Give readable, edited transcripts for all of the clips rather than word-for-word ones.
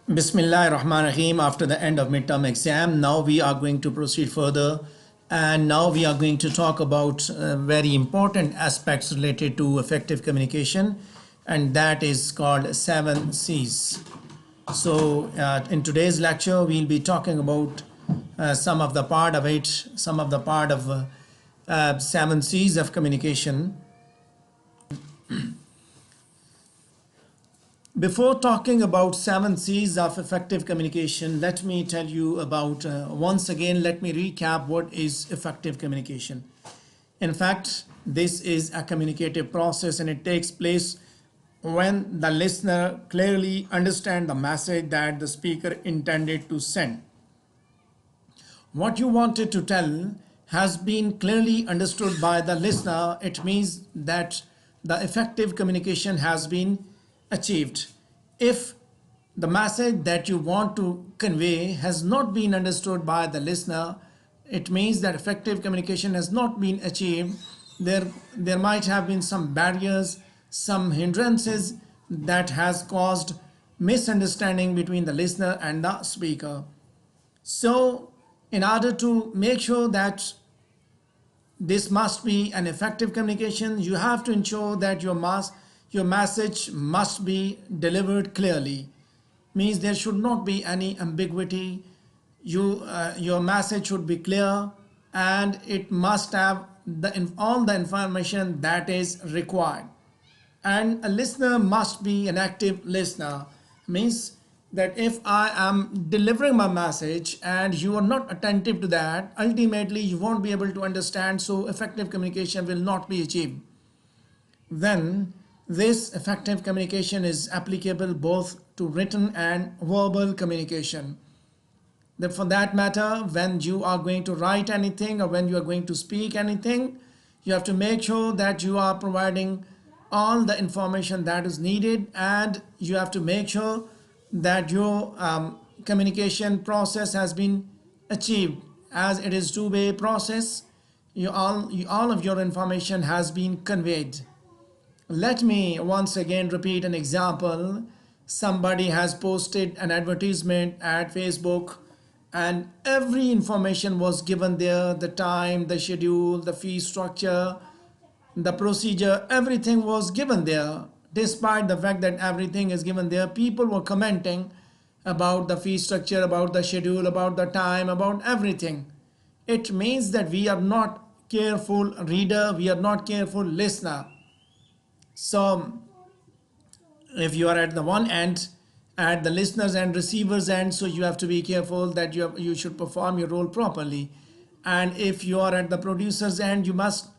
Bismillah ar-Rahman Rahim. After the end of midterm exam, now we are going to proceed further, and now we are going to talk about very important aspects related to effective communication, and that is called 7 C's. So in today's lecture we'll be talking about some of the part of it, some of the part of 7 C's of communication. Before talking about 7 C's of effective communication, let me tell you about, once again, let me recap what is effective communication. In fact, this is a communicative process and it takes place when the listener clearly understands the message that the speaker intended to send. What you wanted to tell has been clearly understood by the listener. It means that the effective communication has been achieved. If the message that you want to convey has not been understood by the listener, it means that effective communication has not been achieved. There might have been some barriers, some hindrances that has caused misunderstanding between the listener and the speaker. So in order to make sure that this must be an effective communication, you have to ensure that your message must be delivered clearly. Means there should not be any ambiguity. Your message should be clear and it must have all the information that is required. And a listener must be an active listener. Means that if I am delivering my message and you are not attentive to that, ultimately you won't be able to understand, so effective communication will not be achieved. Then this effective communication is applicable both to written and verbal communication. That for that matter, when you are going to write anything or when you are going to speak anything, you have to make sure that you are providing all the information that is needed, and you have to make sure that your communication process has been achieved, as it is two-way process. All of your information has been conveyed. Let me once again repeat an example. Somebody has posted an advertisement at Facebook and every information was given there: the time, the schedule, the fee structure, the procedure, everything was given there. Despite the fact that everything is given there, people were commenting about the fee structure, about the schedule, about the time, about everything. It means that we are not careful reader, we are not careful listener. So if you are at the one end, at the listeners and receivers end, so you have to be careful that you should perform your role properly. And if you are at the producers end, you must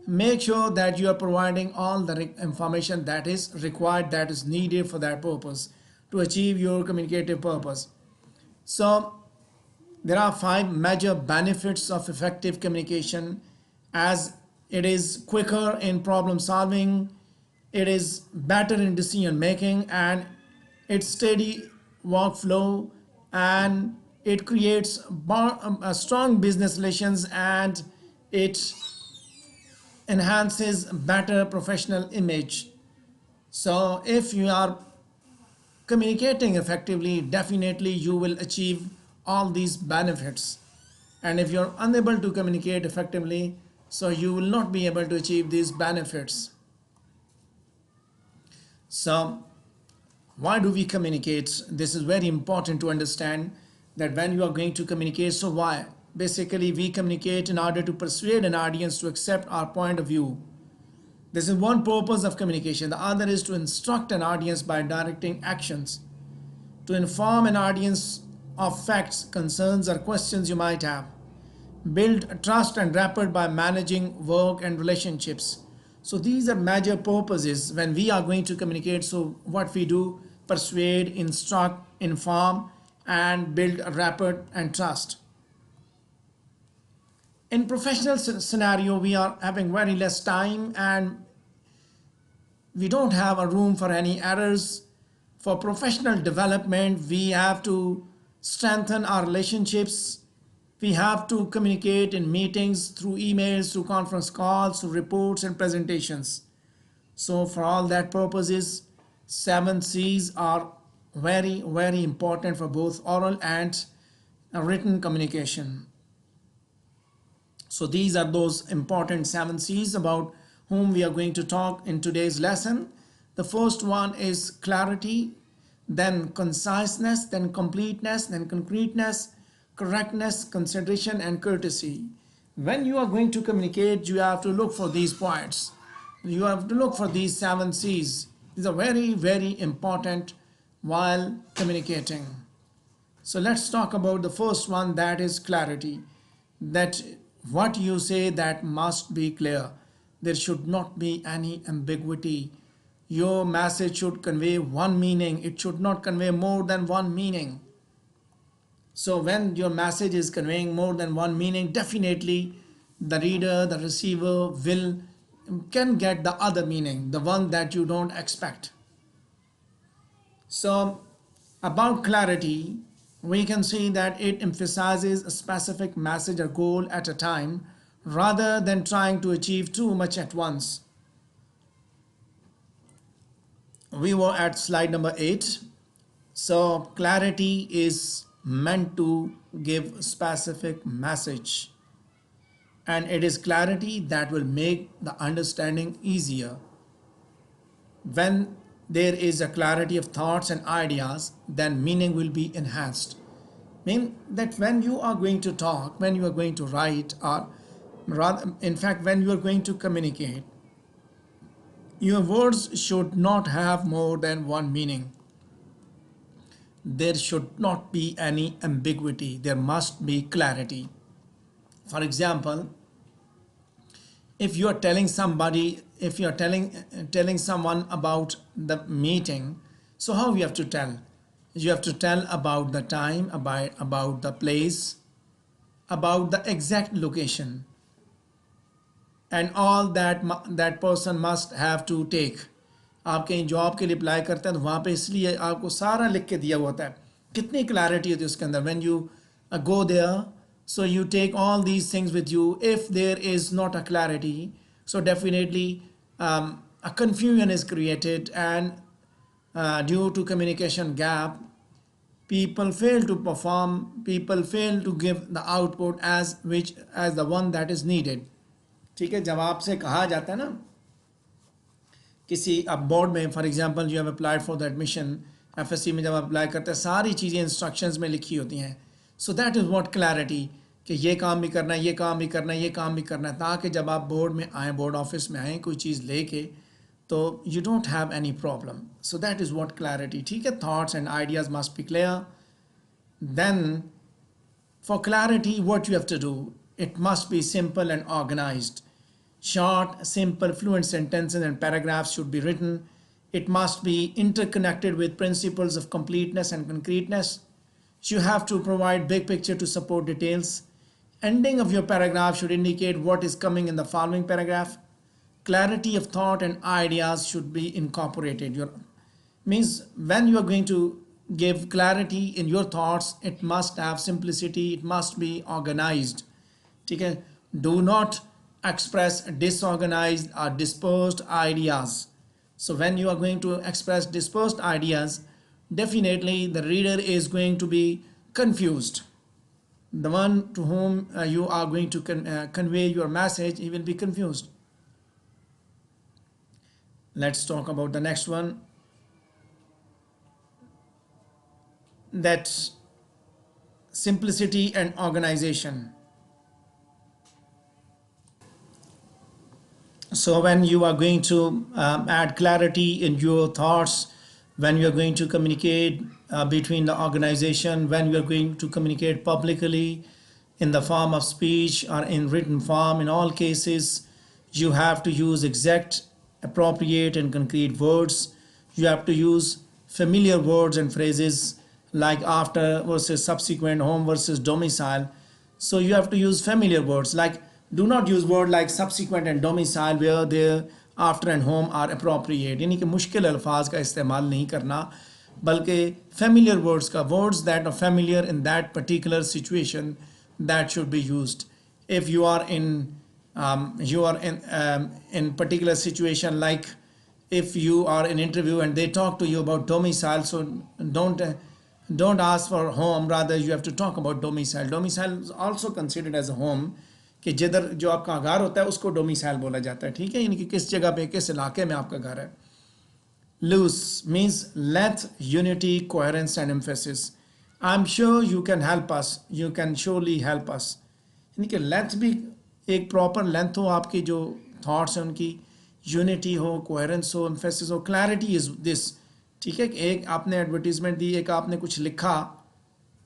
make sure that you are providing all the information that is required, that is needed for that purpose, to achieve your communicative purpose. So there are 5 major benefits of effective communication, as it is quicker in problem solving, it is better in decision making, and it's steady workflow, and it creates a strong business relations, and it enhances better professional image. So if you are communicating effectively, definitely you will achieve all these benefits. And if you're unable to communicate effectively, so you will not be able to achieve these benefits. So why do we communicate? This is very important to understand, that when you are going to communicate, so why? Basically, we communicate in order to persuade an audience to accept our point of view. This is one purpose of communication. The other is to instruct an audience by directing actions, to inform an audience of facts, concerns, or questions you might have, build trust and rapport by managing work and relationships. So these are major purposes when we are going to communicate. So what we do: persuade, instruct, inform, and build rapport and trust. In professional scenario, we are having very less time and we don't have a room for any errors. For professional development, we have to strengthen our relationships. We have to communicate in meetings, through emails, through conference calls, through reports and presentations. So for all that purposes, 7 C's are very, very important for both oral and written communication. So these are those important 7 C's about whom we are going to talk in today's lesson. The first one is clarity, then conciseness, then completeness, then concreteness, correctness, consideration, and courtesy. When you are going to communicate, you have to look for these points. You have to look for these 7 C's. These are very, very important while communicating. So let's talk about the first one, that is clarity. That what you say, that must be clear. There should not be any ambiguity. Your message should convey one meaning. It should not convey more than one meaning. So when your message is conveying more than one meaning, definitely the reader, the receiver can get the other meaning, the one that you don't expect. So about clarity, we can see that it emphasizes a specific message or goal at a time rather than trying to achieve too much at once. We were at slide number 8. So clarity is meant to give specific message, and it is clarity that will make the understanding easier. When there is a clarity of thoughts and ideas, then meaning will be enhanced. Mean that when you are going to talk, when you are going to write, or rather, in fact, when you are going to communicate, your words should not have more than one meaning. There should not be any ambiguity. There must be clarity. For example, if you are telling somebody, if you are telling someone about the meeting, so how you have to tell? You have to tell about the time, about the place, about the exact location, and all that person must have to take. आप कहीं job के लिए apply करते हैं तो वहाँ पे इसलिए आपको सारा लिख के दिया हुआ होता है, कितनी क्लैरिटी होती है उसके अंदर. When you go there, so you take all these things with you. If there is not a clarity, so definitely a confusion is created, and due to communication gap, people fail to perform, people fail to give the output as the one that is needed. ठीक है, जब आपसे कहा जाता है ना किसी अब बोर्ड में, for example you have applied for the admission, FSc में जब अप्लाई करते हैं सारी चीज़ें इंस्ट्रक्शंस में लिखी होती हैं. सो दैट इज़ व्हाट क्लैरिटी, कि ये काम भी करना है, ये काम भी करना है, ये काम भी करना है, ताकि जब आप बोर्ड में आएँ, बोर्ड ऑफिस में आएँ कोई चीज़ लेके, तो you don't have any problem. So that is what clarity. ठीक है, thoughts and ideas must be clear. Then for clarity what you have to do, it must be simple and organized. Short, simple, fluent sentences and paragraphs should be written. It must be interconnected with principles of completeness and concreteness. You have to provide big picture to support details. Ending of your paragraph should indicate what is coming in the following paragraph. Clarity of thought and ideas should be incorporated. Means when you are going to give clarity in your thoughts, it must have simplicity, it must be organized. ठीक है, do not express disorganized or dispersed ideas. So when you are going to express dispersed ideas, definitely the reader is going to be confused. The one to whom you are going to convey your message, he will be confused. Let's talk about the next one. That's simplicity and organization. So when you are going to add clarity in your thoughts, when you are going to communicate between the organization, when you are going to communicate publicly in the form of speech or in written form, in all cases, you have to use exact, appropriate and concrete words. You have to use familiar words and phrases like after versus subsequent, home versus domicile. So you have to use familiar words, like do not use word like subsequent and domicile where their after and home are appropriate. यानी कि मुश्किल अल्फाज का इस्तेमाल नहीं करना, बल्कि familiar words का, words that are familiar in that particular situation, that should be used. If you are in particular situation like if you are in interview and they talk to you about domicile, so don't ask for home, rather you have to talk about domicile. Domicile is also considered as a home, कि जिधर जो आपका घर होता है उसको domicile बोला जाता है, ठीक है, यानी कि किस जगह पे किस इलाके में आपका घर है. Loose means length, unity, coherence and emphasis. I'm sure you can help us. You can surely help us. यानी कि लेंथ भी एक प्रॉपर लेंथ हो, आपकी जो थॉट्स हैं उनकी यूनिटी हो, कोहेरेंस हो, एम्फेसिस हो, क्लैरिटी इज दिस. ठीक है, एक आपने एडवर्टीजमेंट दी, एक आपने कुछ लिखा,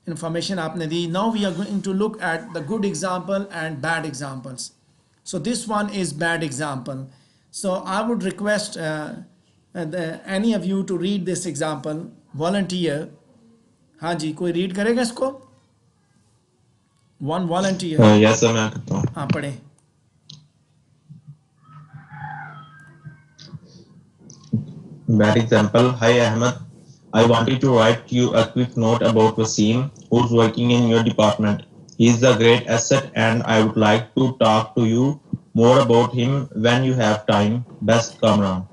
इंफॉर्मेशन आपने दी. Now we are going to look at the good example and bad examples. So this one is bad example. So I would request any of you to read this example. Volunteer. हाँ जी, कोई read करेगा इसको? One volunteer. Yes sir, मैं करता हूँ. हाँ पढ़े. Bad example. Hi Ahmed, I wanted to write you a quick note about Wasim, who's working in your department. He is a great asset and I would like to talk to you more about him when you have time. Best, Kamran.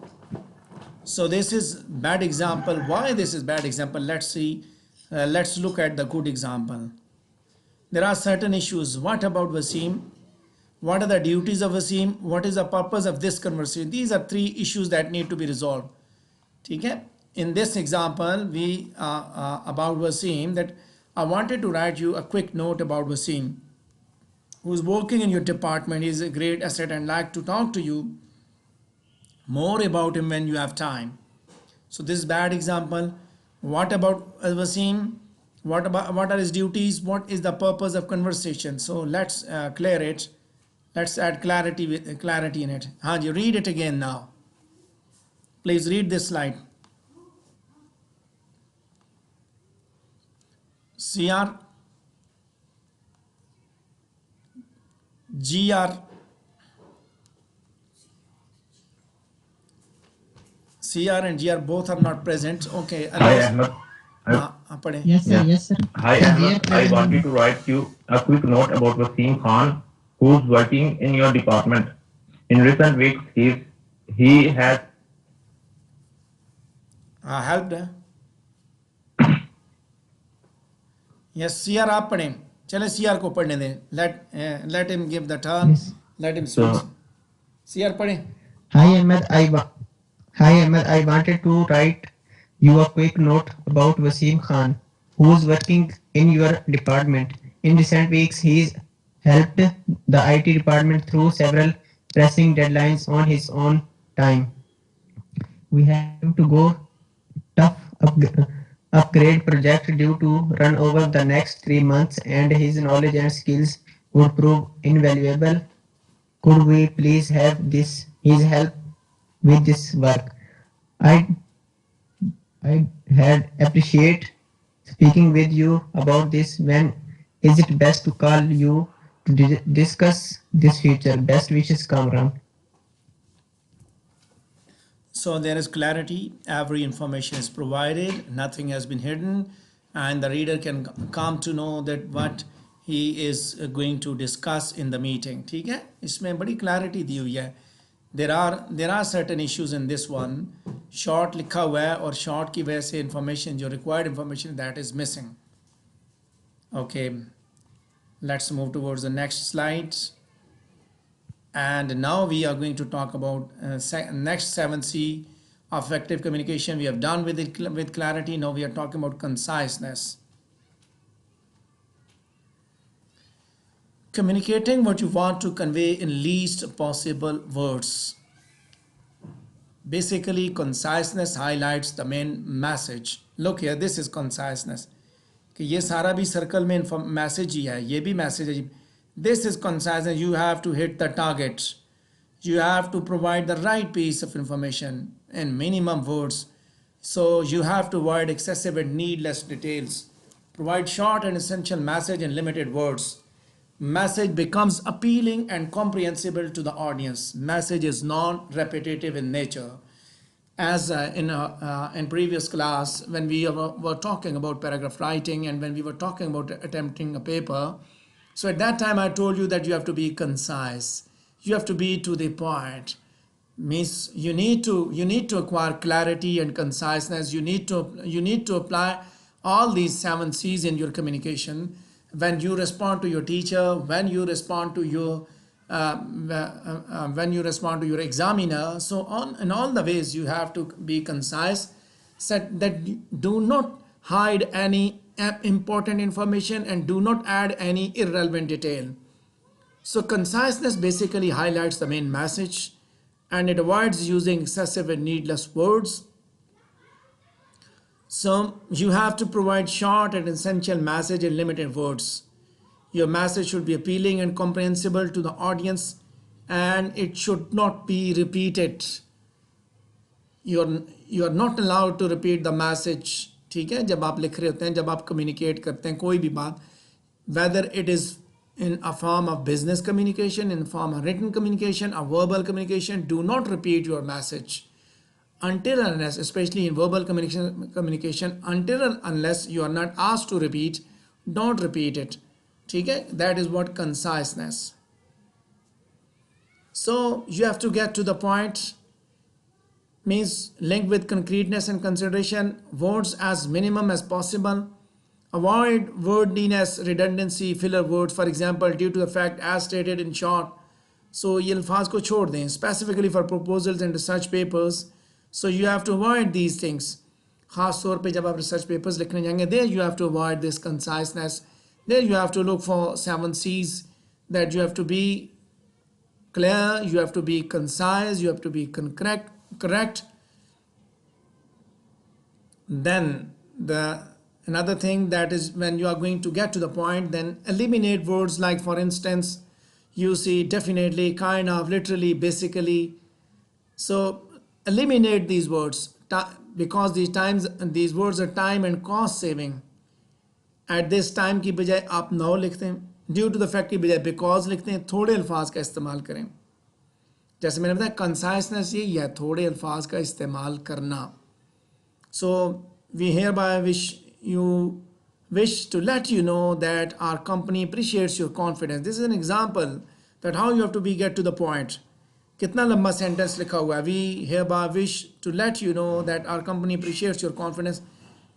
So this is bad example. Why this is bad example? Let's see. Let's look at the good example. There are certain issues. What about Wasim? What are the duties of Wasim? What is the purpose of this conversation? These are three issues that need to be resolved. ठीक है? In this example, we about Wasim, that I wanted to write you a quick note about Wasim, who's working in your department. He's a great asset and like to talk to you more about him when you have time. So this is bad example. What about Wasim? What are his duties? What is the purpose of conversation? So let's clear it. Let's add clarity in it. Haji, read it again now. Please read this slide. CR, GR, CR and GR both are not present. Okay. Hi Ahmed. Yes sir, yes sir. Hi Ahmed, I wanted to write you a quick note about Wasim Khan, who's working in your department. In recent weeks, he has helped. Yes, CR आप पढ़ें. चले CR को पढ़ने दें. Let him give the turn. Yes. Let him speak. CR पढ़ें. Hi Ahmed, I wanted to write you a quick note about Wasim Khan, who is working in your department. In recent weeks, he's helped the IT department through several pressing deadlines on his own time. We have to go tough upgrade project due to run over the next 3 months, and his knowledge and skills would prove invaluable. Could we please have his help with this work? I had appreciate speaking with you about this. When is it best to call you to discuss this future? Best wishes, Kamran. So there is clarity. Every information is provided. Nothing has been hidden, and the reader can come to know that what he is going to discuss in the meeting. ठीक है? इसमें बड़ी clarity दी हुई है. There are certain issues in this one. Short लिखा हुआ है और short की वजह से information जो required information that is missing. Okay, let's move towards the next slide. And now we are going to talk about next 7C of effective communication. We have done with it with clarity. Now we are talking about conciseness. Communicating what you want to convey in least possible words. Basically, conciseness highlights the main message. Look here, this is conciseness. कि ये सारा भी circle में message ही है, ये भी message है. This is conciseness. You have to hit the target. You have to provide the right piece of information in minimum words. So you have to avoid excessive and needless details. Provide short and essential message in limited words. Message becomes appealing and comprehensible to the audience. Message is non-repetitive in nature. As in previous class, when we were talking about paragraph writing and when we were talking about attempting a paper, so at that time I told you that you have to be concise. You have to be to the point. Means you need to acquire clarity and conciseness. You need to apply all these 7 C's in your communication when you respond to your teacher, when you respond to your when you respond to your examiner. So on in all the ways you have to be concise, said that do not hide any important information and do not add any irrelevant detail. So conciseness basically highlights the main message and it avoids using excessive and needless words. So you have to provide short and essential message in limited words. Your message should be appealing and comprehensible to the audience and it should not be repeated. You are not allowed to repeat the message. ठीक है, जब आप लिख रहे होते हैं, जब आप कम्युनिकेट करते हैं कोई भी बात, whether it is in a form of business communication, in form of written communication, or verbal communication, do not repeat your message until and unless, especially in verbal communication, until and unless you are not asked to repeat, don't repeat it. ठीक है, that is what conciseness. So you have to get to the point, means link with concreteness and consideration, words as minimum as possible. Avoid wordiness, redundancy, filler words, for example, due to the fact as stated in short. So ये अल्फाज को छोड़ दें, specifically for proposals and research papers. So you have to avoid these things. खास तौर पे जब आप research papers लिखने जाएंगे, there you have to avoid this conciseness. There you have to look for 7 C's, that you have to be clear, you have to be concise, you have to be correct. Then another thing, that is when you are going to get to the point, then eliminate words like, for instance, you see definitely, kind of, literally, basically. So eliminate these words because these words are time and cost saving. At this time की बजाय आप now लिखते हैं, due to the fact की बजाय because लिखते हैं, थोड़े अल्फाज का इस्तेमाल करें. जैसे मैंने बताया, कंसाइसनेस यही है, थोड़े अल्फाज का इस्तेमाल करना. So we hereby wish to let you know that our company appreciates your confidence. This is an example that how you have to get to the point. कितना लंबा सेंटेंस लिखा हुआ है. We hereby wish to let you know that our company appreciates your confidence.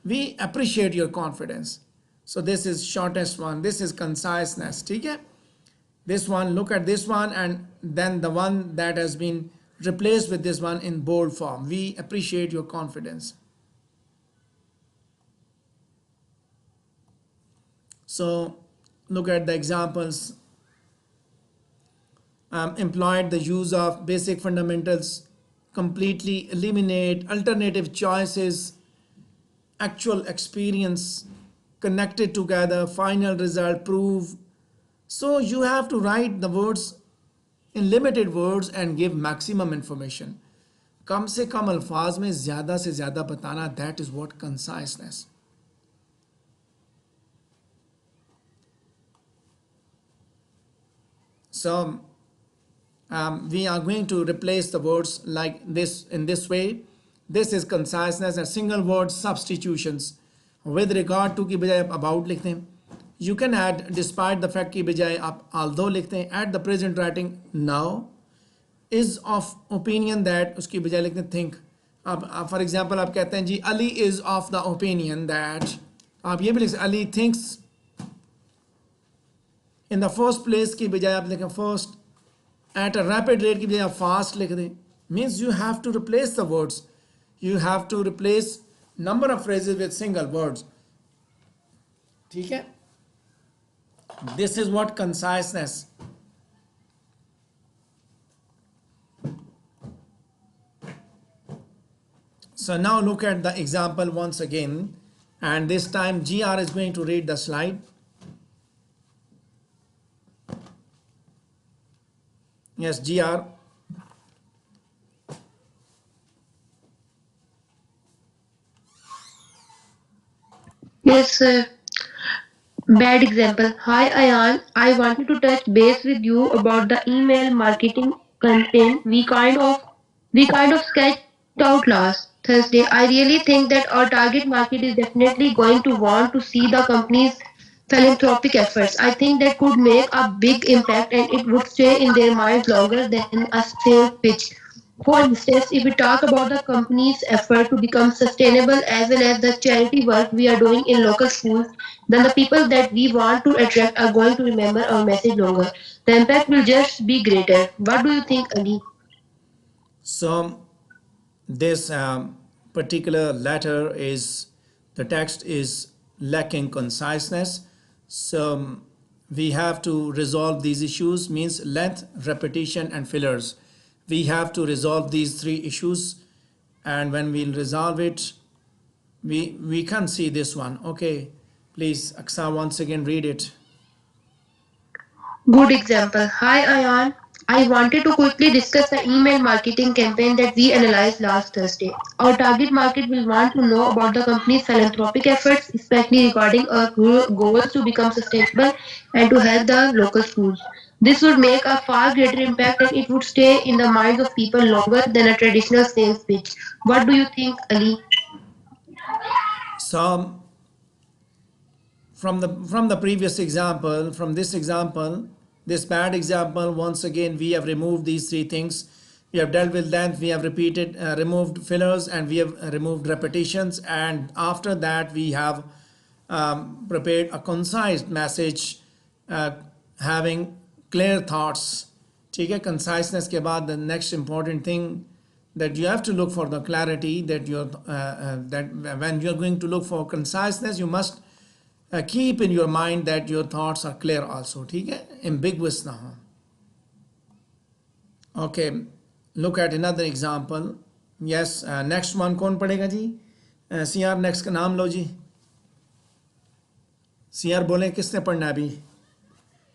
We appreciate your confidence. So this is shortest one. This is conciseness. ठीक है. This one, look at this one, and then the one that has been replaced with this one in bold form. We appreciate your confidence. So look at the examples. Employed the use of basic fundamentals, completely eliminate alternative choices, actual experience, connected together, final result, prove. So you have to write the words in limited words and give maximum information. कम से कम अल्फाज में ज़्यादा से ज़्यादा बताना, that is what conciseness. So we are going to replace the words like this in this way. This is conciseness and single word substitutions. With regard to की बजाय आप about लिखते हैं. You can add despite the fact की बजाय आप although लिखते हैं. At the present writing now is of opinion that, उसकी बजाय लिखते हैं think. आप for example आप कहते हैं जी Ali is of the opinion that, आप ये भी लिखते हैं Ali thinks. In the first place की बजाय आप लिखें first. At a rapid rate की बजाय आप fast लिख दें. Means you have to replace the words. You have to replace number of phrases with single words. ठीक है. This is what conciseness. So now look at the example once again, and this time GR is going to read the slide. Yes, GR. Yes, bad example. Hi, Ayan. I wanted to touch base with you about the email marketing campaign we kind of sketched out last Thursday. I really think that our target market is definitely going to want to see the company's philanthropic efforts. I think that could make a big impact and it would stay in their minds longer than a sales pitch. For instance, if we talk about the company's effort to become sustainable as well as the charity work we are doing in local schools, then the people that we want to attract are going to remember our message longer. The impact will just be greater. What do you think, Ali? So this particular letter is, the text is lacking conciseness. So we have to resolve these issues, means length, repetition and fillers. We have to resolve these three issues, and when we'll resolve it, we can see this one. Okay, please Aksa, once again read it. Good example. Hi, Ayan. I wanted to quickly discuss the email marketing campaign that we analyzed last Thursday. Our target market will want to know about the company's philanthropic efforts, especially regarding our goals to become sustainable and to help the local schools. This would make a far greater impact and it would stay in the minds of people longer than a traditional sales pitch. What do you think, Ali? So from the previous example, from this example, this bad example, once again we have removed these three things. We have dealt with length, we have removed fillers, and we have removed repetitions, and after that we have prepared a concise message, uh, having clear thoughts. ठीक है, conciseness के बाद the next important thing that you have to look for the clarity, that that when you are going to look for conciseness, you must keep in your mind that your thoughts are clear also. ठीक है, ambiguous ना हो. Okay, look at another example. Yes, next one कौन पढ़ेगा जी? CR next का नाम लो जी. CR बोले किसने पढ़ना है अभी?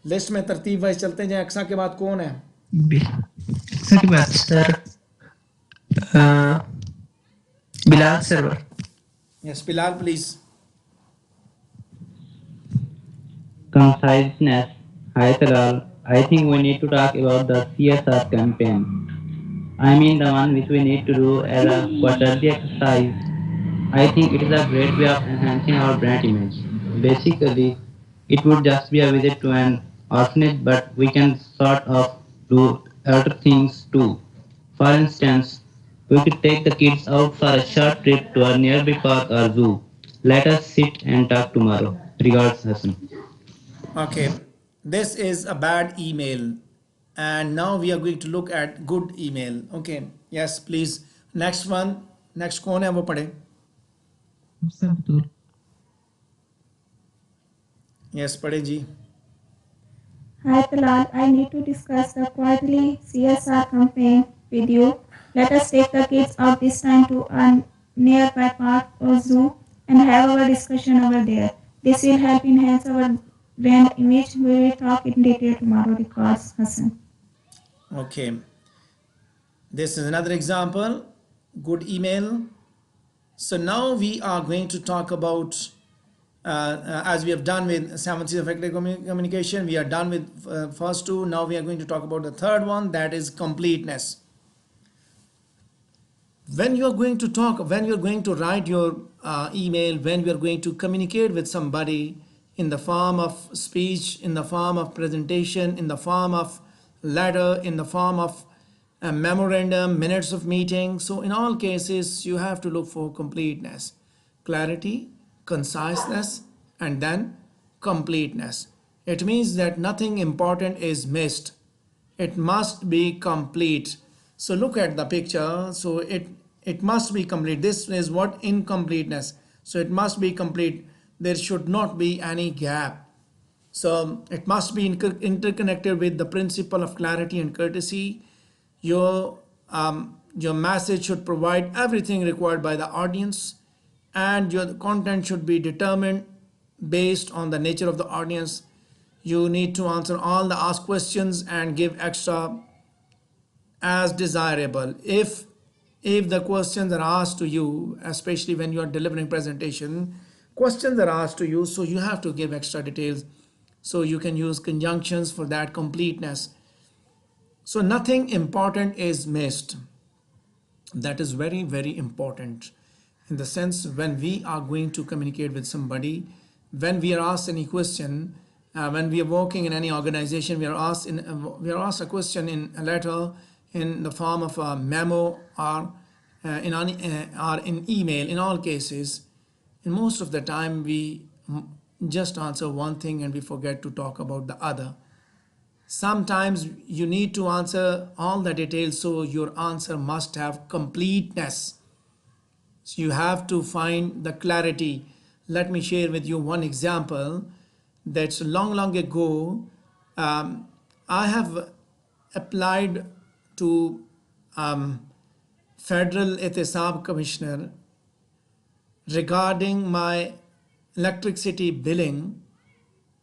लिस्ट में तरतीब वाइज चलते जाएं. अक्सा के बाद कौन है? सर की बात sir Bilal server. Yes, Bilal, please. Conciseness. Hi Talal, I think we need to talk about the CSR campaign. I mean the one which we need to do as a quarterly exercise. I think it is a great way of enhancing our brand image. Basically, it would just be a visit to an orphanage, but we can sort of do other things too. For instance, we could take the kids out for a short trip to a nearby park or zoo. Let us sit and talk tomorrow. Regards, Hassan. Okay, this is a bad email, and now we are going to look at good email. Okay, yes, please. Next one. Next कौन है वो पढ़े? Yes, पढ़े जी. Hi Talal, I need to discuss the quarterly CSR campaign with you. Let us take the kids out this time to a nearby park or zoo and have our discussion over there. This will help enhance our brand image. We will talk in detail tomorrow, records Hassan. Okay, this is another example. Good email. So now we are going to talk about, as we have done with 7 C's of effective communication, we are done with first two. Now we are going to talk about the third one, that is completeness. When you are going to talk, when you are going to write your email, when you are going to communicate with somebody in the form of speech, in the form of presentation, in the form of letter, in the form of a memorandum, minutes of meeting. So in all cases, you have to look for completeness, clarity, conciseness, and then completeness. It means that nothing important is missed. It must be complete. So look at the picture. So it must be complete. This is what incompleteness. So it must be complete. There should not be any gap. So it must be interconnected with the principle of clarity and courtesy. Your message should provide everything required by the audience, and your content should be determined based on the nature of the audience. You need to answer all the asked questions and give extra as desirable. If the questions are asked to you, especially when you are delivering presentation, questions are asked to you, so you have to give extra details. So you can use conjunctions for that completeness. So nothing important is missed. That is very, very important. In the sense, when we are going to communicate with somebody, when we are asked any question, when we are working in any organization, we are asked a question in a letter, in the form of a memo or in email. In all cases, in most of the time we just answer one thing and we forget to talk about the other. Sometimes you need to answer all the details, so your answer must have completeness. So you have to find the clarity. Let me share with you one example. That's long ago. I have applied to Federal Ehtisab Commissioner regarding my electricity billing,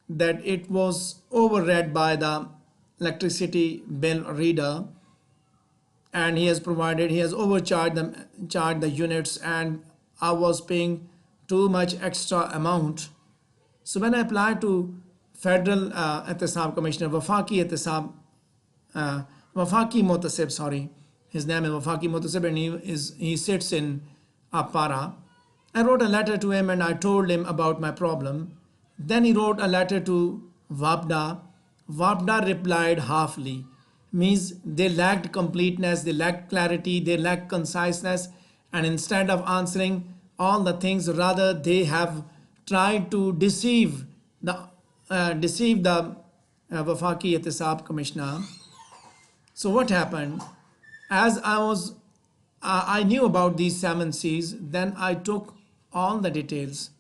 that it was overread by the electricity bill reader, and he has overcharged them, charged the units, and I was paying too much extra amount. So when I applied to Federal Ehtisab Commissioner, Wafaki Ehtisab, Wafaki Motasib, sorry, his name is Wafaki Motasib, and he sits in Para. I wrote a letter to him and I told him about my problem. Then he wrote a letter to WAPDA. WAPDA replied halfly, means they lacked completeness, they lacked clarity, they lacked conciseness, and instead of answering all the things, rather they have tried to deceive the Wafaki Ehtisab Commissioner. So what happened? As I knew about these 7 Cs, then I took all the details.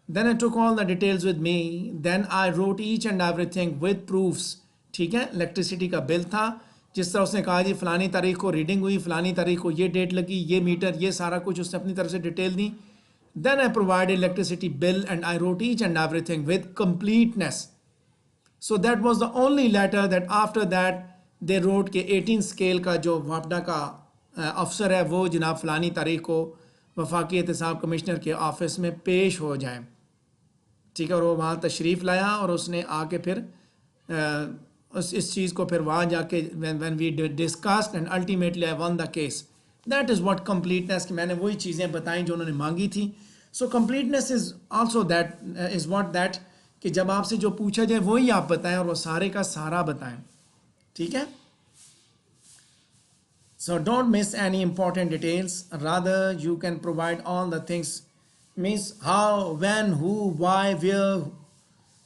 Then I took all the details with me. Then I wrote each and everything with proofs. ठीक है, electricity का bill था, जिस तरह उसने कहा जी फलानी तारीख को रीडिंग हुई, फलानी तारीख को ये डेट लगी, ये मीटर, ये सारा कुछ उसने अपनी तरफ से detail the. Then I provided electricity bill and I wrote each and everything with completeness. So that was the only letter that after that they wrote कि 18 स्केल का जो वापडा का अफसर है वो जनाब फलानी तारीख को वफाकी एहतसाब कमिश्नर के ऑफिस में पेश हो जाए. ठीक है, और वो वहाँ तशरीफ़ लाया और उसने आके फिर इस चीज़ को फिर वहाँ जाके when we discussed and ultimately I won the case. That is what completeness, कि मैंने वही चीज़ें बताई जो उन्होंने मांगी थी. So completeness is also that is what that कि जब आपसे जो पूछा जाए वही आप बताएं और वो सारे का सारा बताएं. ठीक है. So don't miss any important details. Rather, you can provide all the things, means how, when, who, why, where.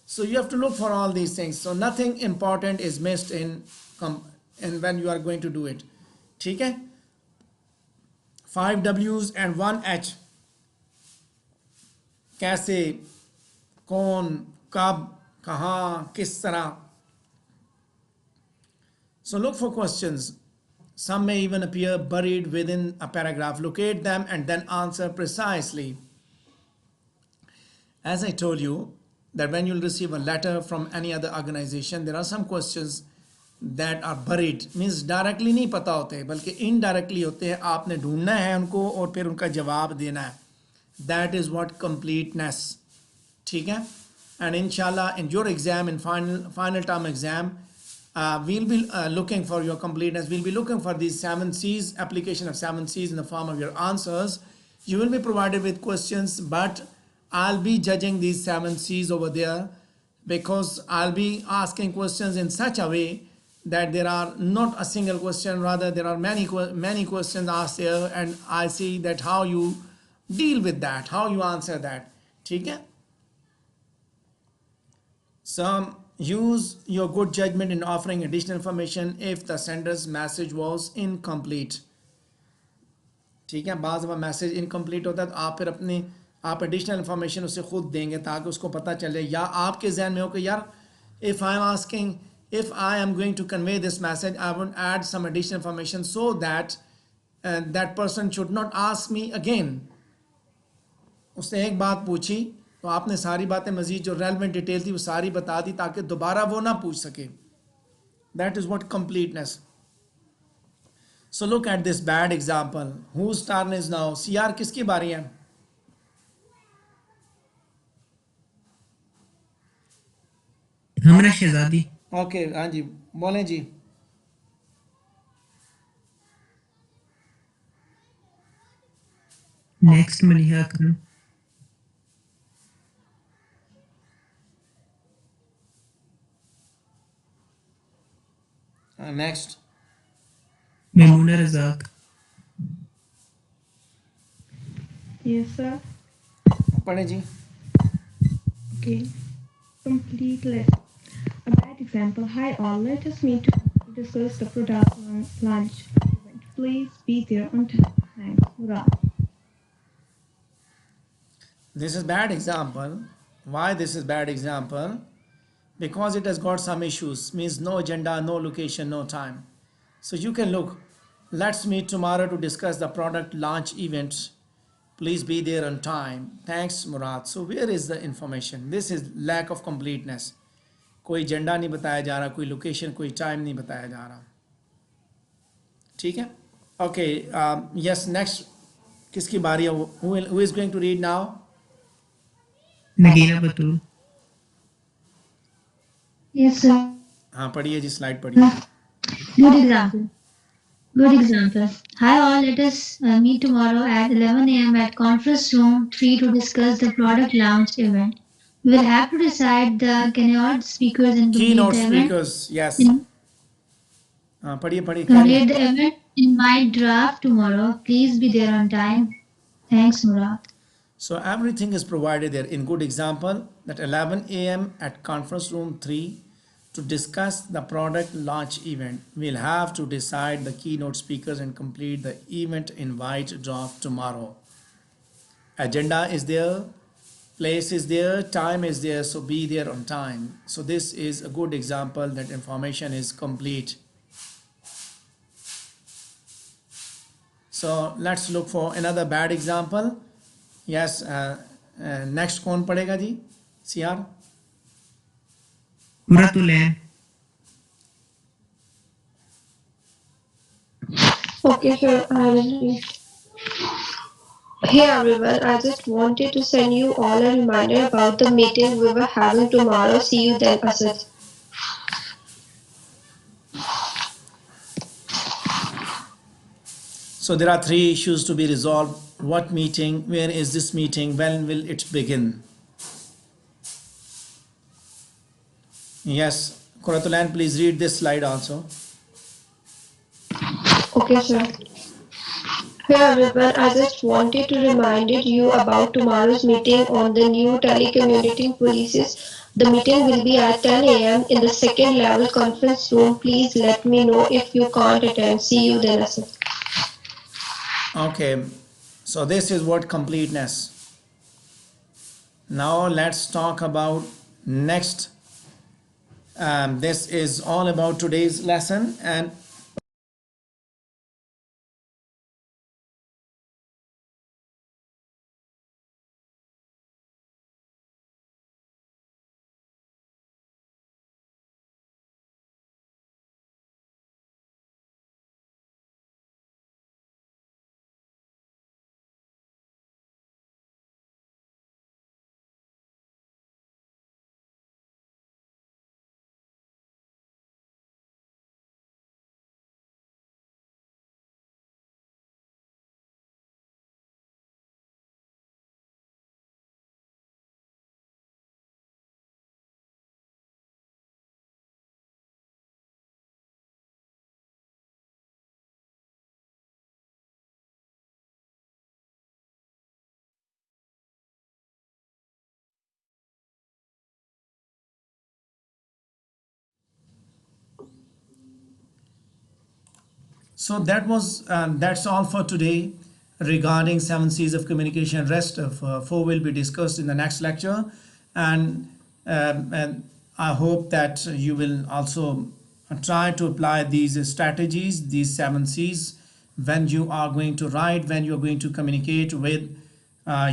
So you have to look for all these things. So nothing important is missed in when you are going to do it. ठीक है. 5 W's and 1 H. कैसे, कौन, कब, कहाँ, किस तरह. So look for questions. Some may even appear buried within a paragraph. Locate them and then answer precisely. As I told you, that when you'll receive a letter from any other organization, there are some questions that are buried, means directly नहीं पता होते बल्कि indirectly होते हैं. आपने ढूंढना है उनको और फिर उनका जवाब देना है. That is what completeness. ठीक है. And inshallah in your exam, in final term exam, we'll be looking for your completeness. We'll be looking for these 7 C's, application of 7 C's in the form of your answers. You will be provided with questions, but I'll be judging these 7 C's over there, because I'll be asking questions in such a way that there are not a single question, rather there are many questions asked there, and I see that how you deal with that, how you answer that. ठीक है. Some use your good judgment in offering additional information if the sender's message was incomplete. ठीक है. बाज़ दफ़ा message incomplete होता है तो आप फिर आप एडिशनल इंफॉर्मेशन उसे खुद देंगे ताकि उसको पता चले, या आपके जहन में हो कि यार if I am going to convey this message, I would add some additional information so that that person should not ask me again. उसने एक बात पूछी तो आपने सारी बातें मजीद जो रेलेवेंट डिटेल थी वो सारी बता दी ताकि दोबारा वो ना पूछ सके. That is what completeness. So look at this bad example. Whose turn is now? CR किसकी बारी है? हमरा शहजादी. ओके, हाँ जी, बोलें जी. Next Maliha Khan. Next. Maimuna Razak. Yes, sir. पढ़े जी. Okay. Complete list. A bad example. Hi all, let us meet to discuss the product launch event. Please be there on time. Thanks, Murad. This is bad example. Why this is bad example? Because it has got some issues, means no agenda, no location, no time. So you can look, let's meet tomorrow to discuss the product launch event. Please be there on time. Thanks, Murad. So where is the information? This is lack of completeness. कोई agenda नहीं बताया जा रहा, कोई location, कोई time नहीं बताया जा रहा. ठीक है? Okay, yes, next किसकी बारी है? Who is going to read now? Nagina Batul. Yes, sir. हाँ पढ़िए जी, स्लाइड पढ़िए. Good example. Good example. Hi all, let us meet tomorrow at 11 a.m. at conference room 3 to discuss the product launch event. We will have to decide the keynote speakers and Keynote complete the event. speakers, yes. हाँ पढ़िए पढ़िए. Complete the event in my draft tomorrow. Please be there on time. Thanks, Murad. So everything is provided there. In good example, that 11 a.m. at conference room 3 to discuss the product launch event. We'll have to decide the keynote speakers and complete the event invite draft tomorrow. Agenda is there, place is there, time is there, so be there on time. So this is a good example that information is complete. So let's look for another bad example. Yes, next कौन पढ़ेगा जी? CR? Kuratulan. Okay, sir, I will read. Hey everyone, I just wanted to send you all a reminder about the meeting we were having tomorrow. See you then, Asad. So there are three issues to be resolved. What meeting? Where is this meeting? When will it begin? Yes, Kuratulan, please read this slide also. Okay, sir. Hey everyone, I just wanted to remind you about tomorrow's meeting on the new telecommunicating policies. The meeting will be at 10 a.m. in the second level conference room. Please let me know if you can't attend. See you then, Asad. Okay, so this is what completeness. Now let's talk about next. This is all about today's lesson, and so that's all for today regarding 7 C's of communication. Rest of 4 will be discussed in the next lecture, and I hope that you will also try to apply these strategies, these 7 C's, when you are going to write, when you are going to communicate with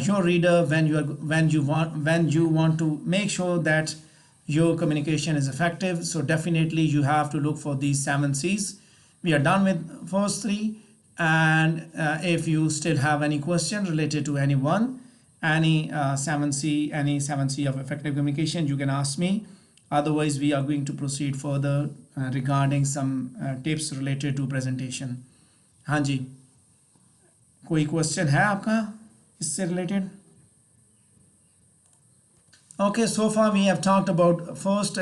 your reader, when you want to make sure that your communication is effective. So definitely you have to look for these 7 C's. We are done with first 3, and if you still have any question related to any 7C of effective communication, you can ask me. Otherwise we are going to proceed further regarding some tips related to presentation. हाँ जी, कोई question है आपका इससे related? Okay, so far we have talked about first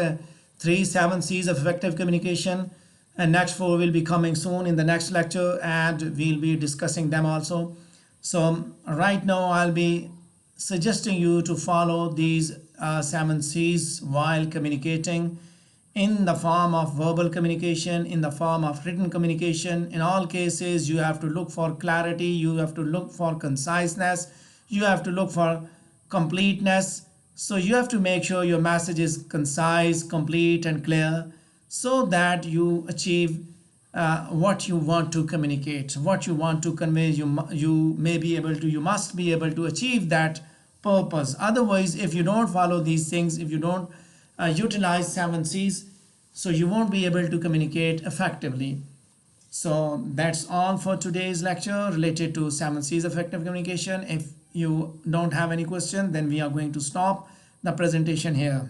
3 7 C's of effective communication. and next 4 will be coming soon in the next lecture, and we'll be discussing them also. So right now I'll be suggesting you to follow these 7 C's while communicating, in the form of verbal communication, in the form of written communication. In all cases, you have to look for clarity, you have to look for conciseness, you have to look for completeness. So you have to make sure your message is concise, complete, and clear, so that you achieve what you want to communicate, what you want to convey. You may be able to, you must be able to achieve that purpose. Otherwise, if you don't follow these things, if you don't utilize 7 C's, so you won't be able to communicate effectively. So that's all for today's lecture related to 7 C's effective communication. If you don't have any question, then we are going to stop the presentation here.